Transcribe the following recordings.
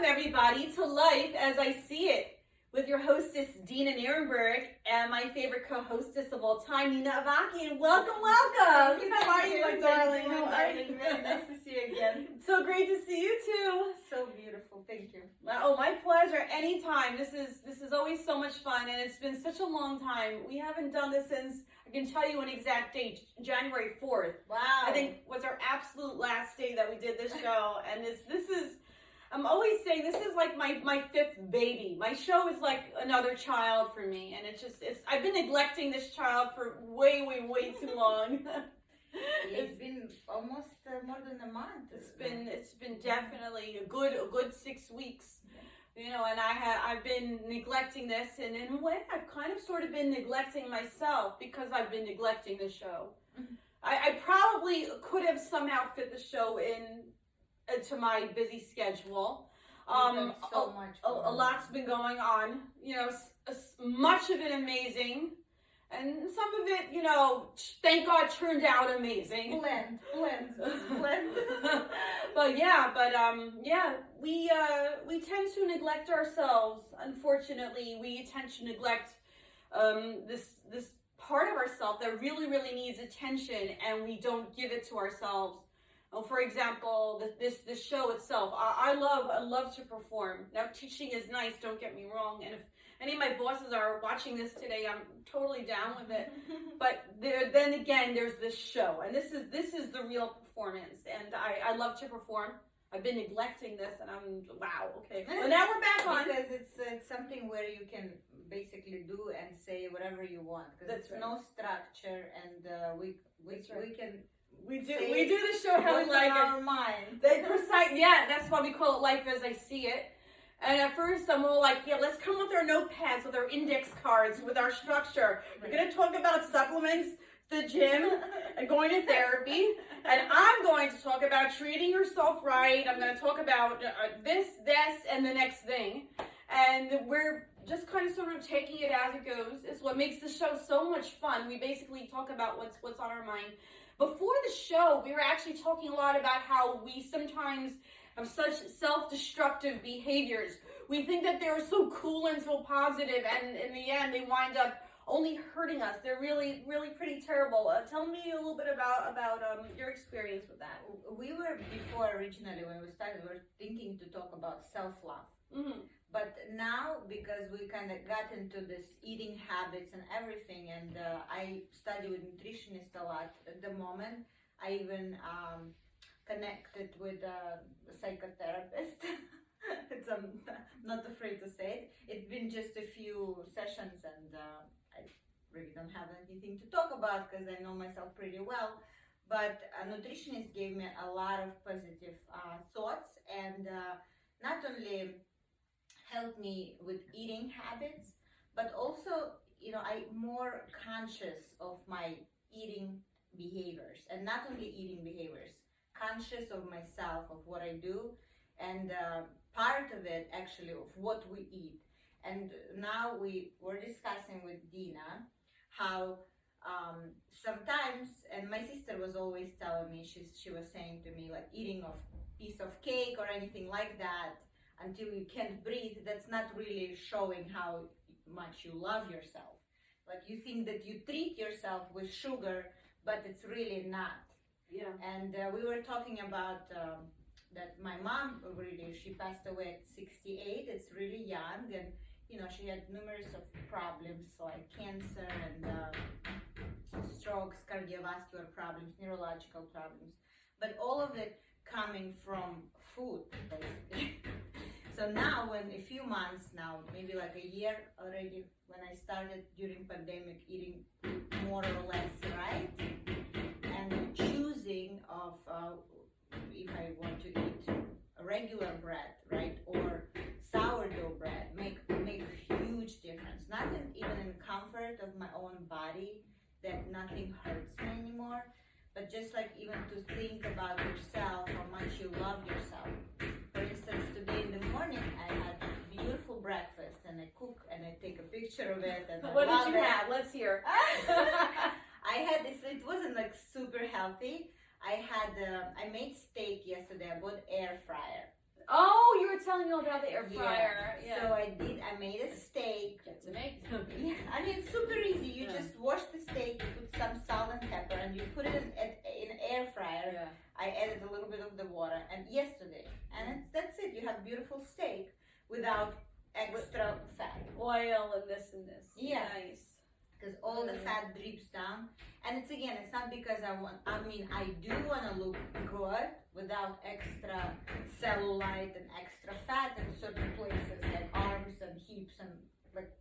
Welcome, everybody, to Life as I See It with your hostess, Dena Nierenberg, and my favorite co-hostess of all time, Avakyan. Welcome, welcome. How are you, my darling? How are you? Very nice to see you again. So great to see you, too. So beautiful. Thank you. Oh, my pleasure. Anytime. This is always so much fun, and it's been such a long time. We haven't done this since, I can tell you an exact date, January 4th. Wow. I think was our absolute last day that we did this show, and this is, I'm always saying this is like my fifth baby. My show is like another child for me, and it's I've been neglecting this child for way too long. It's been almost more than a month. It's been definitely a good 6 weeks. You know, and I've been neglecting this, and in a way I've kind of sort of been neglecting myself because I've been neglecting the show. I probably could have somehow fit the show into my busy schedule. So much. A lot's been going on. You know, much of it amazing, and some of it, you know, thank God, turned out amazing. Blend. But we tend to neglect ourselves. Unfortunately, we tend to neglect this part of ourselves that really needs attention, and we don't give it to ourselves. Oh, for example, this show itself, I love to perform. Now, teaching is nice, don't get me wrong, and if any of my bosses are watching this today, I'm totally down with it. But then again, there's this show, and this is the real performance, and I love to perform. I've been neglecting this, and I'm, wow, okay. Well, now we're back on. Because it's something where you can basically do and say whatever you want. Because it's no structure, and we can... We do the show how we like it. Our mind. Yeah, that's why we call it Life as I See It. And at first I'm all like, yeah, let's come with our notepads, with our index cards, with our structure. We're going to talk about supplements, the gym, and going to therapy. And I'm going to talk about treating yourself right. I'm going to talk about this, and the next thing. And we're just kind of sort of taking it as it goes. It's what makes the show so much fun. We basically talk about what's on our mind. Before the show, we were actually talking a lot about how we sometimes have such self-destructive behaviors. We think that they're so cool and so positive, and in the end, they wind up only hurting us. They're really pretty terrible. Tell me a little bit about your experience with that. We were, before originally, when we started, we were thinking to talk about self-love. Mm-hmm. But now, because we kind of got into this eating habits and everything, and I study with nutritionists a lot at the moment, I even connected with a psychotherapist. I'm not afraid to say it. It's been just a few sessions, and I really don't have anything to talk about because I know myself pretty well. But a nutritionist gave me a lot of positive thoughts, and not only helped me with eating habits, but also, you know, I'm more conscious of my eating behaviors, and not only eating behaviors, conscious of myself, of what I do, and part of it actually of what we eat. And now we were discussing with Dena how sometimes, and my sister was always telling me, she was saying to me, like, eating a piece of cake or anything like that until you can't breathe, that's not really showing how much you love yourself. Like, you think that you treat yourself with sugar, but it's really not. Yeah. And we were talking about that my mom, really, she passed away at 68. It's really young, and you know, she had numerous of problems like cancer and strokes, cardiovascular problems, neurological problems, but all of it coming from food, basically. So now, when a few months now, maybe like a year already, when I started during pandemic eating more or less right, and choosing of if I want to eat a regular bread, right, or sourdough bread, make a huge difference. Not even in comfort of my own body, that nothing hurts me anymore, but just like even to think about yourself, how much you love yourself. For instance, today in the morning, I had a beautiful breakfast, and I cook and I take a picture of it. And what did you have? Let's hear. I had this. It wasn't like super healthy. I made steak yesterday. I bought air fryer. Oh, you were telling me all about the air fryer. Yeah. So I made a steak. That's amazing. Yeah, I mean, it's super easy. You just wash the steak, you put some salt and pepper, and you put it in air fryer. Yeah. I added a little bit of the water, and yesterday, and that's it. You have beautiful steak without extra fat. Oil and this and this. Yeah. Nice. Because all the fat drips down, and it's not because I do want to look good without extra cellulite and extra fat in certain places like arms and hips, and like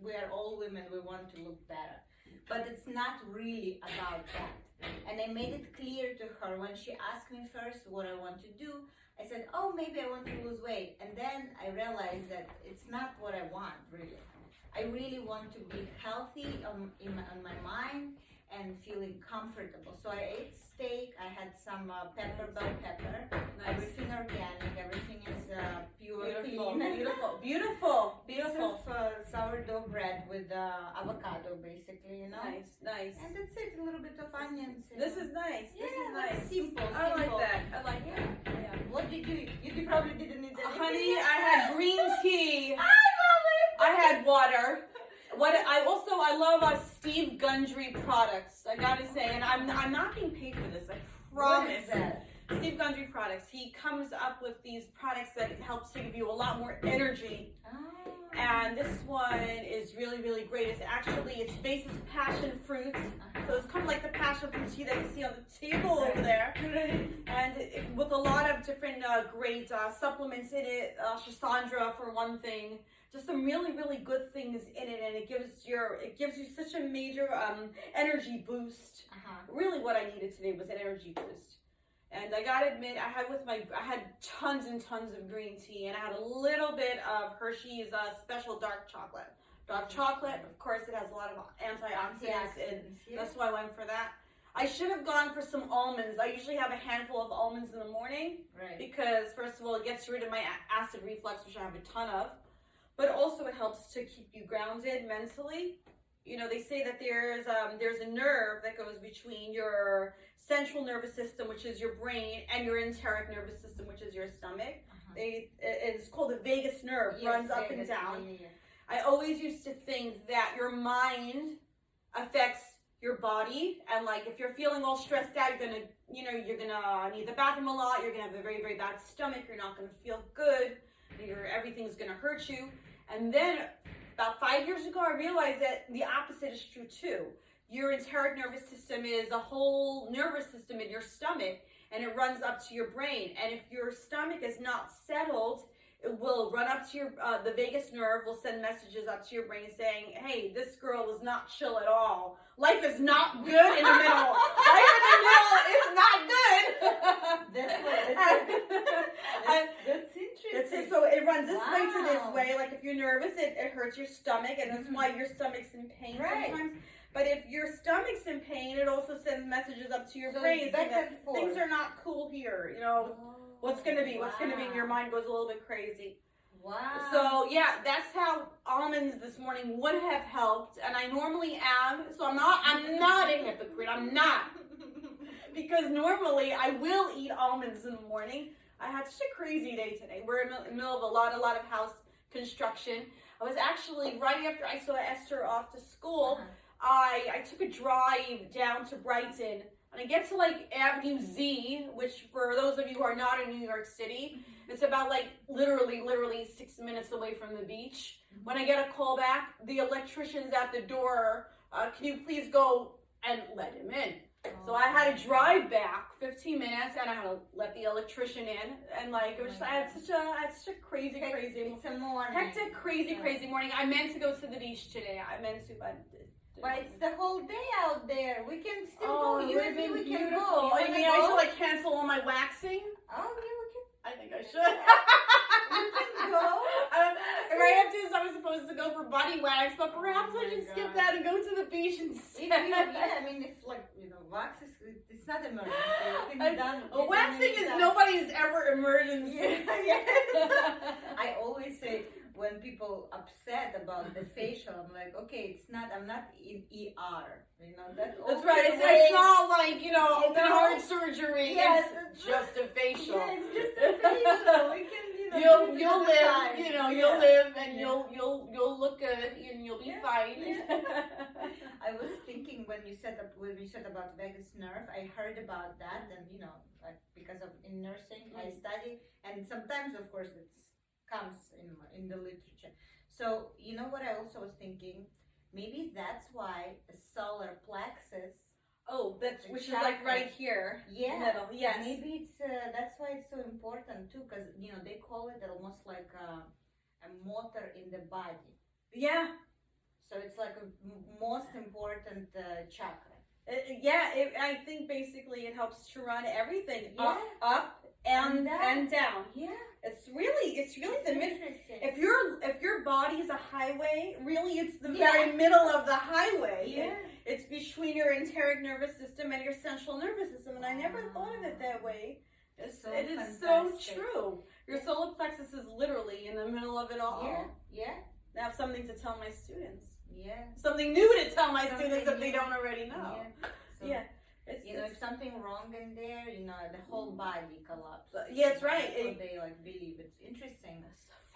we are all women, we want to look better, but it's not really about that. And I made it clear to her when she asked me first what I want to do. I said, oh, maybe I want to lose weight, and then I realized that it's not what I want really. I really want to be healthy on my mind and feeling comfortable. So I ate steak, I had some bell pepper, everything organic, everything is pure, Beautiful, clean. beautiful. Piece of sourdough bread with avocado, basically, Nice. And that's it, a little bit of onions. This is nice. Yeah, This is nice. Simple. I like that. I like that. Yeah. What did you eat? You probably didn't eat anything. Honey, I had green tea. I love it. I had water. I love Steve Gundry products. I gotta say, and I'm not being paid for this. I promise. What is that? Steve Gundry products. He comes up with these products that helps to give you a lot more energy. Oh. And this one is really, really great. It's based on passion fruit. So it's kind of like the passion fruit tea that you see on the table over there. And with a lot of different great supplements in it. Shasandra for one thing. Just some really, really good things in it, and it gives you such a major energy boost. Really, what I needed today was an energy boost. And I gotta admit, I had tons and tons of green tea, and I had a little bit of Hershey's special dark chocolate. Dark chocolate, of course, it has a lot of antioxidants, and that's why I went for that. I should have gone for some almonds. I usually have a handful of almonds in the morning, because first of all, it gets rid of my acid reflux, which I have a ton of. But also it helps to keep you grounded mentally. You know, they say that there's a nerve that goes between your central nervous system, which is your brain, and your enteric nervous system, which is your stomach. It's called the vagus nerve, runs up and down. I always used to think that your mind affects your body, and like if you're feeling all stressed out, you're gonna need the bathroom a lot, you're gonna have a very, very bad stomach, you're not gonna feel good. Everything's gonna hurt you. And then about 5 years ago, I realized that the opposite is true too. Your enteric nervous system is a whole nervous system in your stomach, and it runs up to your brain. And if your stomach is not settled, it will run up to the vagus nerve will send messages up to your brain saying, hey, this girl is not chill at all. Life is not good in the middle. Life in the middle is not good. That's interesting. So it runs this way to this way. Like if you're nervous, it hurts your stomach, and that's why your stomach's in pain sometimes. But if your stomach's in pain, it also sends messages up to your brain saying that things are not cool here. You know, what's gonna be, and your mind goes a little bit crazy. Wow. So yeah, that's how almonds this morning would have helped, and I normally am. So I'm not a hypocrite. I'm not, because normally I will eat almonds in the morning. I had such a crazy day today. We're in the middle of a lot of house construction. I was actually right after I saw Esther off to school. I took a drive down to Brighton, and I get to like Avenue Z, which for those of you who are not in New York City, it's about like literally 6 minutes away from the beach. When I get a call back, the electrician's at the door. Can you please go and let him in? So I had to drive back 15 minutes, and I had to let the electrician in, and like it was just, I had such a crazy hectic, crazy morning. I meant to go to the beach today. But it's the whole day out there. We can still go. It You would and have me, been we can beautiful. go. I mean, I should like cancel all my waxing. Oh, yeah, we can. I think I should. You can go. Right after this, I was supposed to go for body wax, but perhaps I should skip that and go to the beach instead. I mean, if like wax is, it's not emergency. It can be done. Waxing is nobody's ever emergency. I always say, when people upset about the facial, I'm like, okay, I'm not in ER, That's right. It's not like, open heart surgery. Yes, it's just a facial. Yeah, it's just a facial. We can, you'll live, you know, you'll live and you'll look good and you'll be fine. I was thinking when you said about vagus nerve, I heard about that, and you know, like because of in nursing, I study, and sometimes, of course, it comes in the literature. So you know what I also was thinking, maybe that's why the solar plexus. Oh, that's which is like right here. Yeah. Middle. Yes. Maybe it's that's why it's so important too, because you know they call it almost like a motor in the body. Yeah. So it's like a most important chakra. I think basically it helps to run everything up and down. Yeah. It's really the middle. If your body is a highway, really it's the very middle of the highway. Yeah. It's between your enteric nervous system and your central nervous system, and I never thought of it that way. It is so true. Your solar plexus is literally in the middle of it all. Yeah. I have something to tell my students. Yeah. Something new to tell my students if they don't already know. Yeah. So, if something wrong in there, you know, the whole body collapses. Yeah, that's right. That's what they like believe. It's interesting.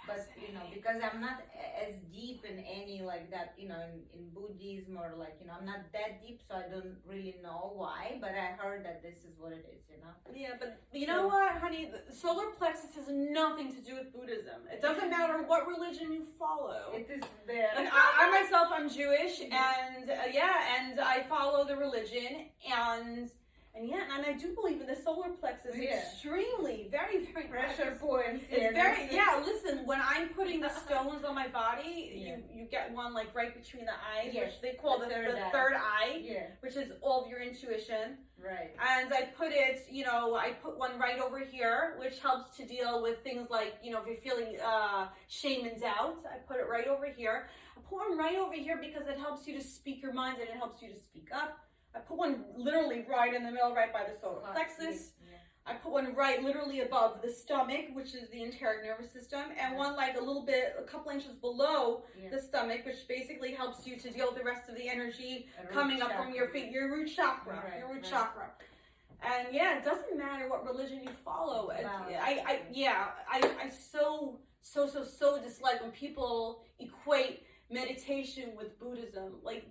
But you know, because I'm not as deep in any like that, you know, in Buddhism or like, you know, I'm not that deep, so I don't really know why. But I heard that this is what it is, you know. Yeah, but you know what, honey? The solar plexus has nothing to do with Buddhism. It doesn't matter what religion you follow. It is there. And I myself, I'm Jewish, and and I follow the religion, and I do believe in the solar plexus extremely, very, very pressure points. It's listen, when I'm putting the stones on my body, you get one like right between the eyes, which they call the third eye, which is all of your intuition. Right. And I put it, you know, I put one right over here, which helps to deal with things like, you know, if you're feeling shame and doubt, I put it right over here. I put one right over here because it helps you to speak your mind and it helps you to speak up. I put one literally right in the middle, right by the solar plexus. I put one right literally above the stomach, which is the enteric nervous system, and one like a couple inches below the stomach, which basically helps you to deal with the rest of the energy coming up from your feet, your root chakra, chakra. And it doesn't matter what religion you follow. I so dislike when people equate meditation with Buddhism. Like,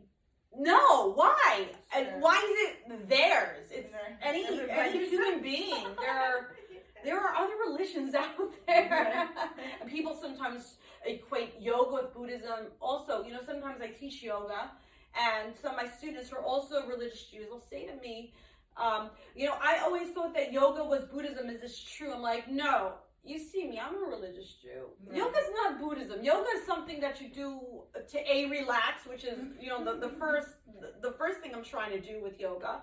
no, why? And why is it theirs? It's any human being. There are other religions out there. And people sometimes equate yoga with Buddhism. Also, you know, sometimes I teach yoga, and some of my students who are also religious Jews will say to me, you know, I always thought that yoga was Buddhism. Is this true? I'm like, no. You see me, I'm a religious Jew. Yoga's not Buddhism. Yoga is something that you do to relax, which is, you know, the first thing I'm trying to do with yoga.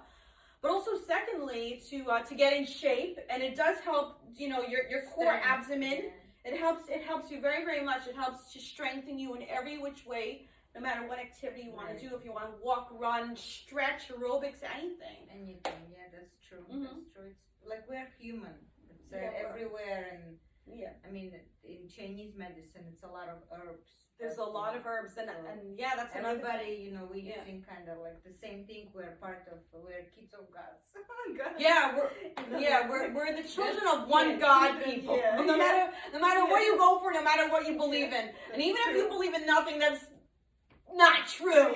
But also secondly, to get in shape, and it does help, you know, your core abdomen. It helps you very, very much. It helps to strengthen you in every which way, no matter what activity you want to do. If you want to walk, run, stretch, aerobics, anything. Anything, that's true. That's true. It's like we're human. Everywhere, and I mean, in Chinese medicine, it's a lot of herbs. There's a lot of herbs, and that's everybody. You know, we're using kind of like the same thing. We're kids of gods. We're the children of one God people. No matter where you go for, no matter what you believe in, and even if you believe in nothing, that's not true.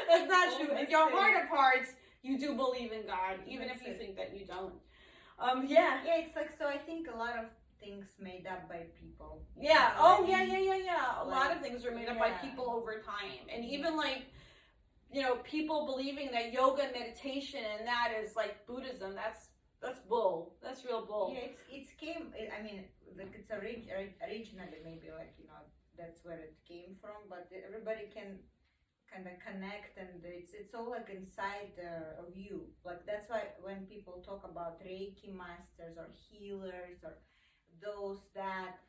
That's not true. In your heart of hearts, you do believe in God, even if you think that you don't. It's like, so I think a lot of things made up by people. A lot of things are made up by people over time. And even like, you know, people believing that yoga and meditation and that is like Buddhism, that's bull. That's real bull. Yeah, I mean, like it's originally maybe like, you know, that's where it came from, but everybody can kind of connect, and it's all like inside of you. Like that's why when people talk about Reiki masters or healers or those that,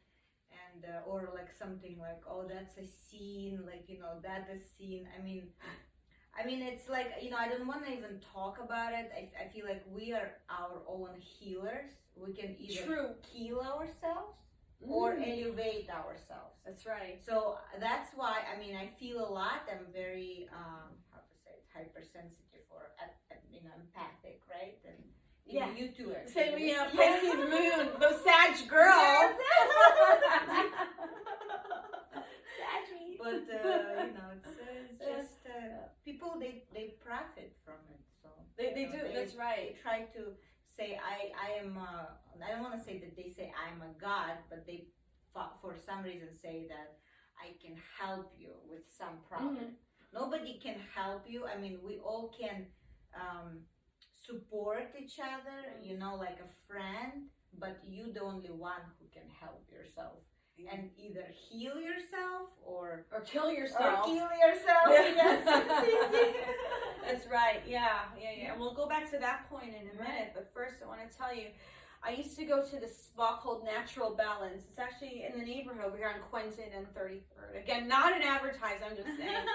and or like something like, oh, that's a scene, like, you know, that is seen. I mean it's like, you know, I don't want to even talk about it. I feel like we are our own healers. We can either heal ourselves or elevate ourselves. That's right. So that's why, I mean, I feel a lot. I'm very, hypersensitive or, you know, empathic, right? And you know, you too. Same, you know, Pisces moon, those Sag girls. people they profit from it. So They do. That's right. They try to say I am. I don't want to say that they say I'm a god, but they for some reason say that I can help you with some problem. Nobody can help you. I mean, we all can support each other, you know, like a friend, but you the only one who can help yourself. And either heal yourself or kill yourself. Or kill yourself. Yes, it's easy. That's right. Yeah. And we'll go back to that point in a minute. But first, I want to tell you, I used to go to this spa called Natural Balance. It's actually in the neighborhood over here on Quentin and 33rd. Again, not an advertise, I'm just saying.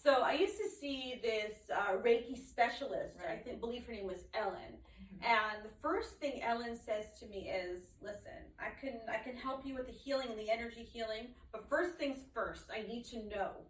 So I used to see this Reiki specialist. Right. I believe her name was Ellen. And the first thing Ellen says to me is, listen, I can help you with the healing and the energy healing, but first things first, I need to know,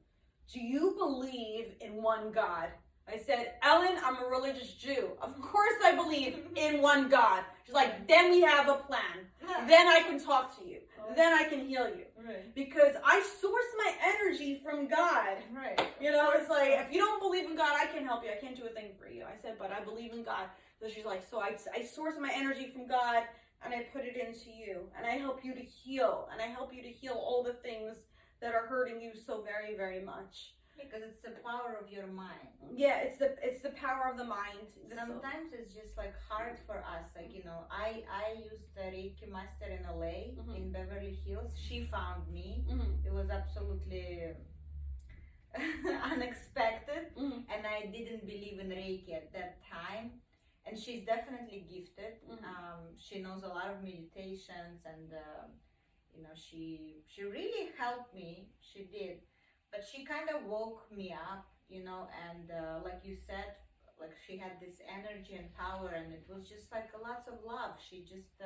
do you believe in one God? I said, Ellen, I'm a religious Jew. Of course I believe in one God. She's like, then we have a plan. Then I can talk to you. Then I can heal you. Right. Because I source my energy from God. Right. You know, it's like, if you don't believe in God, I can't help you. I can't do a thing for you. I said, but I believe in God. So she's like, so I source my energy from God and I put it into you. And I help you to heal. And I help you to heal all the things that are hurting you so very, very much. Because it's the power of your mind. Yeah, it's the power of the mind. Sometimes it's just like hard for us. Like, you know, I used the Reiki master in LA, in Beverly Hills. She found me. It was absolutely unexpected. And I didn't believe in Reiki at that time. And she's definitely gifted. She knows a lot of meditations, and you know, she really helped me. She did, but she kind of woke me up, you know. And like you said, like she had this energy and power, and it was just like lots of love. She just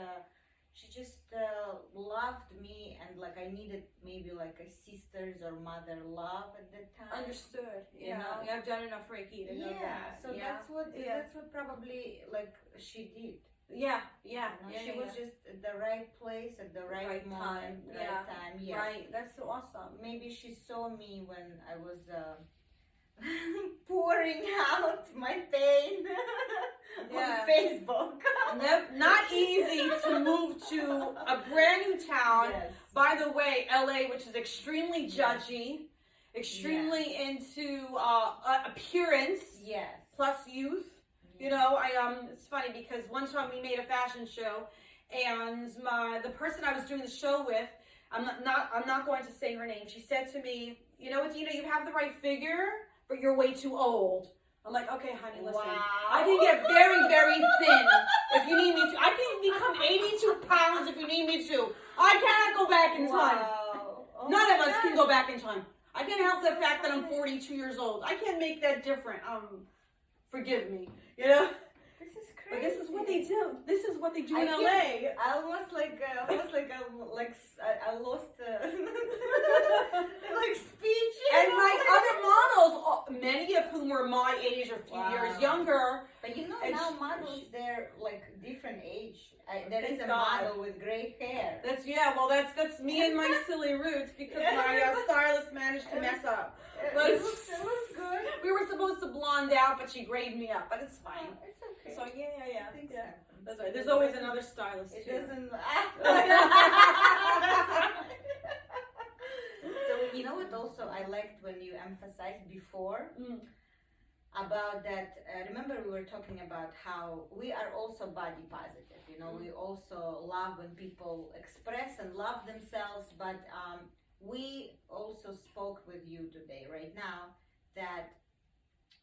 loved me, and like I needed maybe like a sister's or mother love at that time. Understood. You know? I've done enough Reiki to know that. So that's what probably like she did. Yeah. You know, she was just at the right place at the right moment, right time. Yeah. Right. That's so awesome. Maybe she saw me when I was pouring out my pain on Facebook. Not easy to move to a brand new town. Yes. By the way, LA, which is extremely judgy, extremely into appearance, plus youth. You know, it's funny because one time we made a fashion show, and the person I was doing the show with, I'm not going to say her name. She said to me, you know what, Dena, you have the right figure, but you're way too old. I'm like, okay, honey, listen. Wow. I can get very, very thin if you need me to. I can become 82 pounds if you need me to. I cannot go back in time. Oh, none of us can go back in time. I can't help the fact that I'm 42 years old. I can't make that different. Forgive me. You know? This is crazy. But this is what they do. This is what they do in LA. I almost I lost like speech. And my other models, many of whom were my age or a few years younger. But you know, now models, they're like different age. There is a model with gray hair. That's me and my silly roots because my stylist managed to mess up. But it looks good. We were supposed to blonde out, but she grayed me up. But it's fine. It's okay. So yeah. That's right. There's always another stylist too. It doesn't. So you know what? Also, I liked when you emphasized before about that. Remember, we were talking about how we are also body positive. You know, we also love when people express and love themselves. But we also spoke with you today, right now, that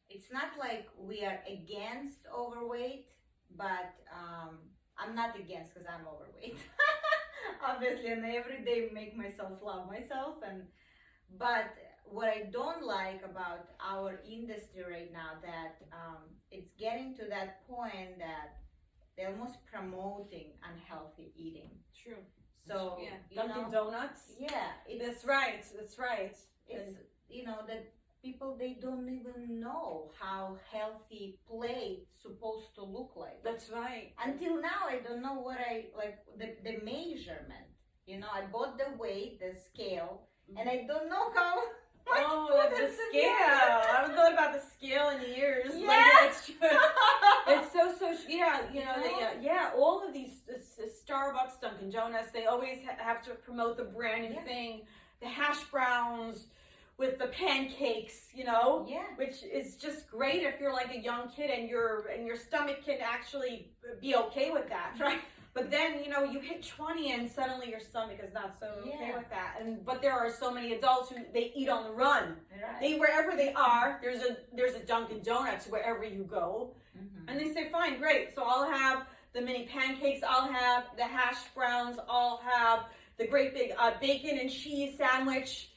it's not like we are against overweight, but I'm not against because I'm overweight. Obviously, and every day make myself love myself. But what I don't like about our industry right now, that it's getting to that point that they're almost promoting unhealthy eating. True. So Dunkin' Donuts. Yeah, that's right. It's you know that people, they don't even know how healthy plate's supposed to look like. That's right. Until now, I don't know what I like the measurement. You know, I bought the weight, the scale, and I don't know Oh, the scale. I haven't thought about the scale in years. Yeah. Like, it's true. It's so, yeah, you know, yeah, all of these Starbucks, Dunkin' Donuts, they always have to promote the brand new thing. The hash browns with the pancakes, you know, which is just great if you're like a young kid and your stomach can actually be okay with that, right? But then, you know, you hit 20 and suddenly your stomach is not so okay with that. But there are so many adults who they eat on the run. Right. They wherever they are, there's a Dunkin' Donuts wherever you go, and they say, fine, great. So I'll have the mini pancakes. I'll have the hash browns. I'll have the great big bacon and cheese sandwich.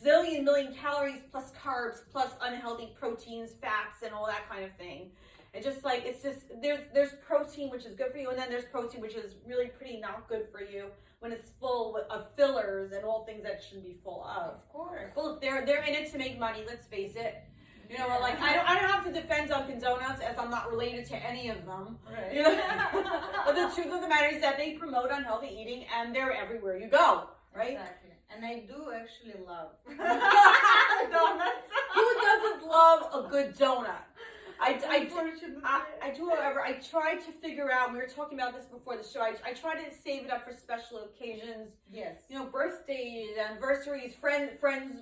Zillion million calories plus carbs plus unhealthy proteins, fats, and all that kind of thing. And just like it's just there's protein which is good for you, and then there's protein which is really pretty not good for you when it's full of fillers and all things that shouldn't be full of. Of course. Well, they're in it to make money. Let's face it. You know, like I don't have to defend Dunkin' Donuts as I'm not related to any of them. Right. You know? But the truth of the matter is that they promote unhealthy eating, and they're everywhere you go. Right. Exactly. And I do actually love donuts. Who doesn't love a good donut? I do, however, I try to figure out, we were talking about this before the show, I try to save it up for special occasions. Yes. You know, birthdays, anniversaries, friends'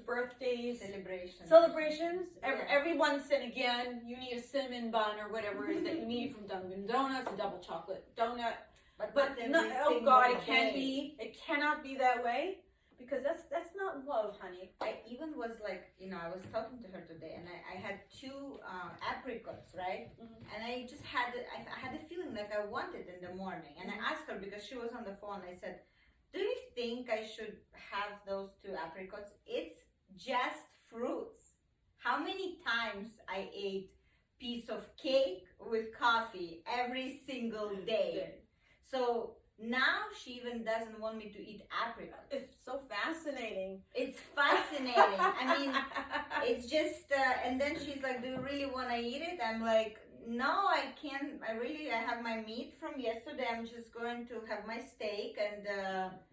birthdays. Celebrations. Every once and again, you need a cinnamon bun or whatever it is that you need from Dunkin' Donuts, a double chocolate donut. But oh God, it cannot be that way. Because that's not love, honey. I even was like, you know, I was talking to her today, and I had two apricots, right? And I just had a feeling like I wanted in the morning. And I asked her because she was on the phone. I said, "Do you think I should have those two apricots? It's just fruits. How many times I ate piece of cake with coffee every single day?" So now she even doesn't want me to eat apricots. It's so fascinating. It's fascinating. I mean, it's just, and then she's like, "Do you really want to eat it?" I'm like, "No, I can't. I have my meat from yesterday. I'm just going to have my steak and,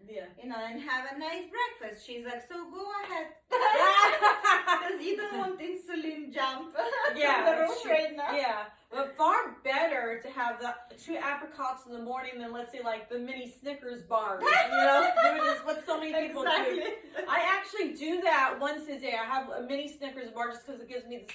you know, and have a nice breakfast." She's like, "So go ahead." Because you don't want insulin jump from the roof right now. Yeah. But far better to have the two apricots in the morning than, let's say, like the mini Snickers bars. You know, which is what so many people do. I actually do that once a day. I have a mini Snickers bar just because it gives me this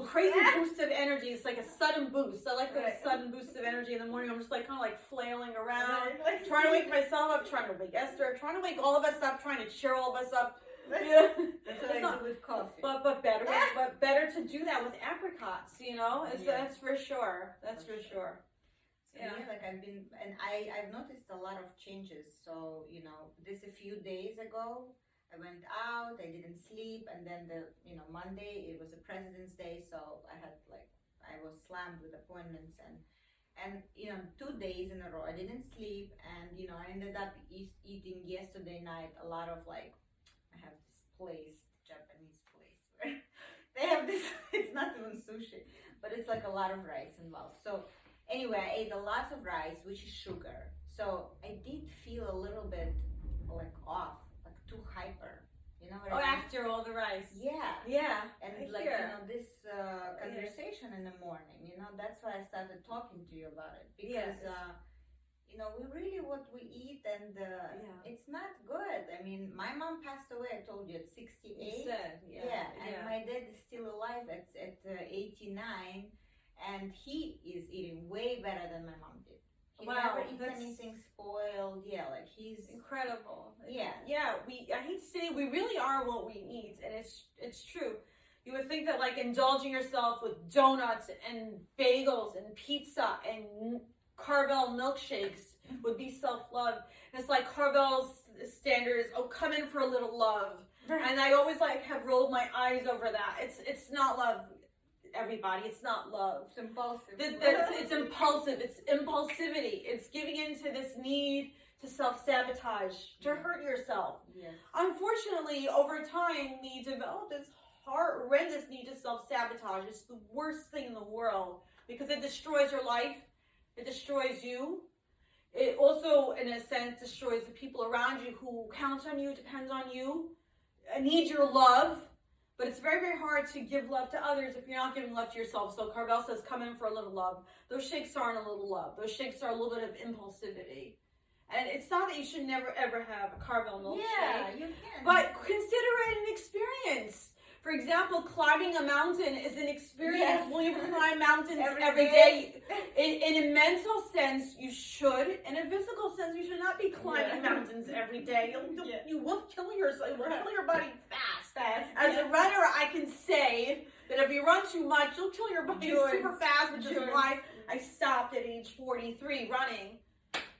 crazy boost of energy. It's like a sudden boost. I like those sudden boosts of energy in the morning. I'm just like kind of like flailing around, trying to wake myself up, trying to wake Esther, trying to wake all of us up, trying to cheer all of us up. Yeah. That's what I do with coffee. But better to do that with apricots, you know. That's for sure. That's for sure. So, like I've noticed a lot of changes. So, you know, this a few days ago, I went out, I didn't sleep, and then Monday it was a President's Day, so I was slammed with appointments and 2 days in a row I didn't sleep, and I ended up eating yesterday night a lot of I have this Japanese place where they have this, it's not even sushi, but it's like a lot of rice involved. So anyway, I ate a lot of rice, which is sugar. So I did feel a little bit off, too hyper. You know what I mean? After all the rice. Yeah. Yeah. And this conversation in the morning, that's why I started talking to you about it. Because we really what we eat, and it's not good. I mean, my mom passed away, I told you, at 68. You said, and my dad is still alive at 89, and he is eating way better than my mom did. He never eats anything spoiled. He's incredible. Yeah. I hate to say it, we really are what we eat, and it's true. You would think that indulging yourself with donuts and bagels and pizza and Carvel milkshakes would be self-love. And it's like Carvel's standards, come in for a little love. And I always have rolled my eyes over that. It's not love, everybody. It's not love. It's impulsive. It's impulsive. It's impulsivity. It's giving into this need to self-sabotage, to hurt yourself. Yes. Unfortunately, over time, we develop this horrendous need to self-sabotage. It's the worst thing in the world because it destroys your life. It destroys you. It also, in a sense, destroys the people around you who count on you, depend on you. need your love, but it's very, very hard to give love to others if you're not giving love to yourself. So Carvel says, come in for a little love. Those shakes aren't a little love. Those shakes are a little bit of impulsivity. And it's not that you should never, ever have a Carvel milkshake. Yeah, you can. But consider it an experience. For example, climbing a mountain is an experience. Yes. Will you climb mountains every day? day? In a mental sense, you should. In a physical sense, you should not be climbing mountains every day. You will kill yourself. You will kill your body fast. As a runner, I can say that if you run too much, you'll kill your body super fast, which is why I stopped at age 43 running.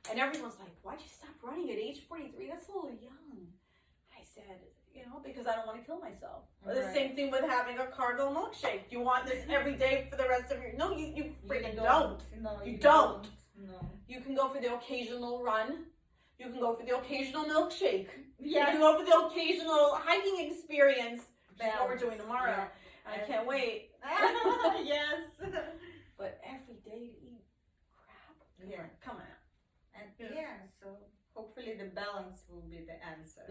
And everyone's like, why'd you stop running at age 43? That's a little young. I said, because I don't want to kill myself. Or the same thing with having a Carvel milkshake. You want this every day for the rest of your... No, you freaking don't. No, you don't. No. You can go for the occasional run. You can go for the occasional milkshake. Yes. You can go for the occasional hiking experience. Which is what we're doing tomorrow. Yeah. I can't wait. Yes. But every day to eat crap? Come on. And so hopefully the balance will be the answer.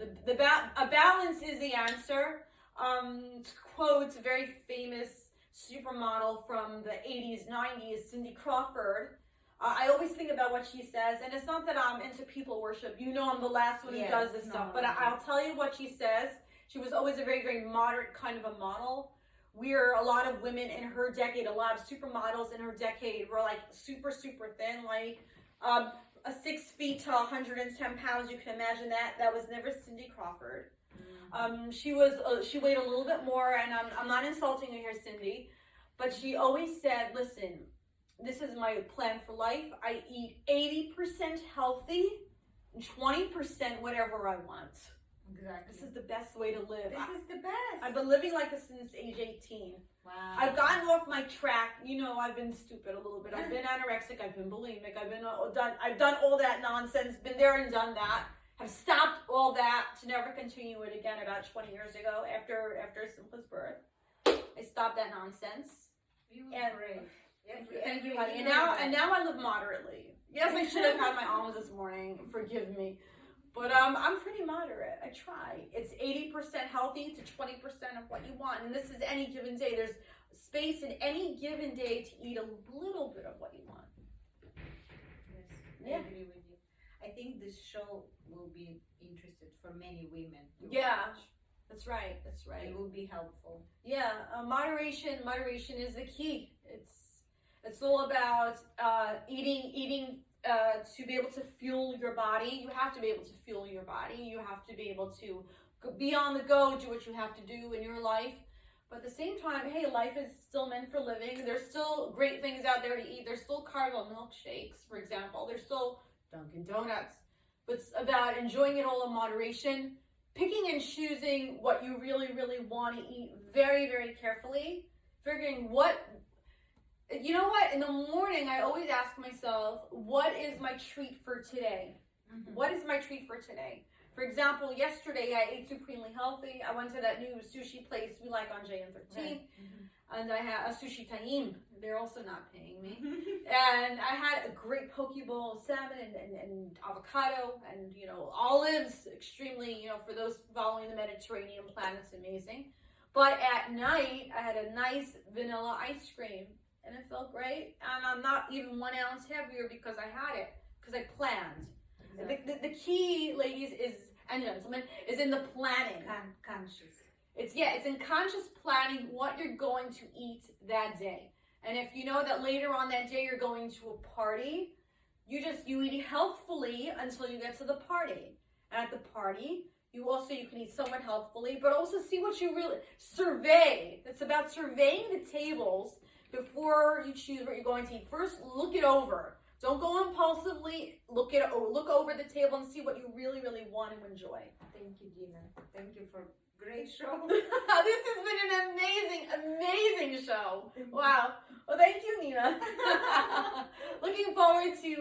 A balance is the answer. To quote a very famous supermodel from the 80s, 90s, Cindy Crawford. I always think about what she says, and it's not that I'm into people worship. I'm the last one who does this stuff. But I'll tell you what she says. She was always a very, very moderate kind of a model. We're a lot of women in her decade, a lot of supermodels in her decade were like super, super thin, like a 6 feet to 110 pounds. You can imagine that. That was never Cindy Crawford. She weighed a little bit more, and I'm not insulting you here, Cindy, but she always said, listen, this is my plan for life. I eat 80% healthy, 20% whatever I want. Exactly. This is the best way to live. This is the best. I've been living like this since age 18. Wow. I've gotten off my track. I've been stupid a little bit. I've been anorexic. I've been bulimic. I've done all that nonsense. Been there and done that. Have stopped all that to never continue it again about 20 years ago after Simpla's birth. I stopped that nonsense. You were great. Thank you, honey. And now I live moderately. Yes, I should have had my almonds this morning. Forgive me. But I'm pretty moderate. I try. It's 80% healthy to 20% of what you want. And this is any given day. There's space in any given day to eat a little bit of what you want. Yes, I agree with you. I think this show will be interested for many women. That's right. That's right. It will be helpful. Moderation is the key. It's all about eating to be able to fuel your body. You have to be able to fuel your body. You have to be able to be on the go, do what you have to do in your life. But at the same time, hey, life is still meant for living. There's still great things out there to eat. There's still Carvel milkshakes, for example. There's still Dunkin' Donuts. But it's about enjoying it all in moderation, picking and choosing what you really, really want to eat very, very carefully, figuring in the morning, I always ask myself, what is my treat for today? What is my treat for today? For example, yesterday I ate supremely healthy. I went to that new sushi place we like on JN13, and I had a sushi taim. They're also not paying me. And I had a great poke bowl of salmon and avocado and, olives, extremely, for those following the Mediterranean plan, it's amazing. But at night, I had a nice vanilla ice cream. And it felt great, and I'm not even 1 ounce heavier because I had it, because I planned. Exactly. The key, ladies and gentlemen, is in the planning. Conscious. It's in conscious planning what you're going to eat that day. And if you know that later on that day you're going to a party, you eat healthfully until you get to the party. And at the party, you can eat somewhat healthfully, but also see what you really survey. It's about surveying the tables before you choose what you're going to eat. First, look it over. Don't go impulsively. Look over the table and see what you really, really want to enjoy. Thank you, Dena. Thank you for a great show. This has been an amazing, amazing show. Wow. Well, thank you, Nina. Looking forward to,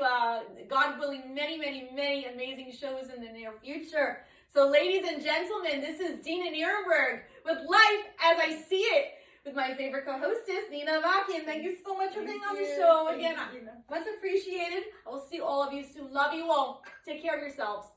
God willing, many, many, many amazing shows in the near future. So, ladies and gentlemen, this is Dena Nierenberg with Life as I See It, with my favorite co-hostess, Dena Avakyan. Thank you so much for being on the show. Again, much appreciated. I will see all of you soon. Love you all. Take care of yourselves.